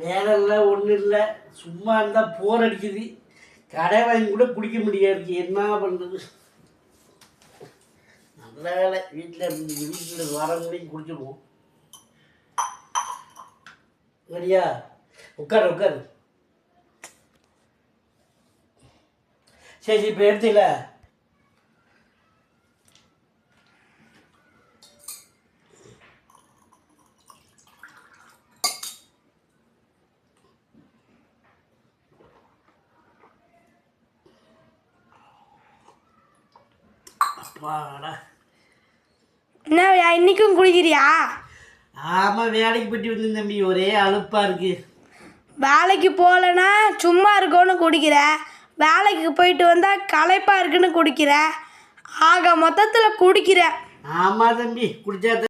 வேலை இல்லை ஒன்றும் இல்லை, சும்மா இருந்தால் போர் அடிக்குது. கடை வாங்கி கூட குடிக்க முடியாது, என்ன பண்ணுறது. நல்ல வேலை வீட்டில் இருந்து வீட்டில் வர முடியும் குடிச்சிடுவோம். சரியா? உட்காரு உட்காரு. சரி இப்போ எடுத்துல என்ன இன்னைக்கும் குடிக்கிறியா? ஆமாம், வேலைக்கு போயிட்டு வந்து தம்பி, ஒரே அலுப்பாக இருக்கு. வேலைக்கு போகலன்னா சும்மா இருக்கோன்னு குடிக்கிற, வேலைக்கு போயிட்டு வந்தால் களைப்பாக இருக்குன்னு குடிக்கிற, ஆக மொத்தத்தில் குடிக்கிற. ஆமாம் தம்பி, குடிச்சா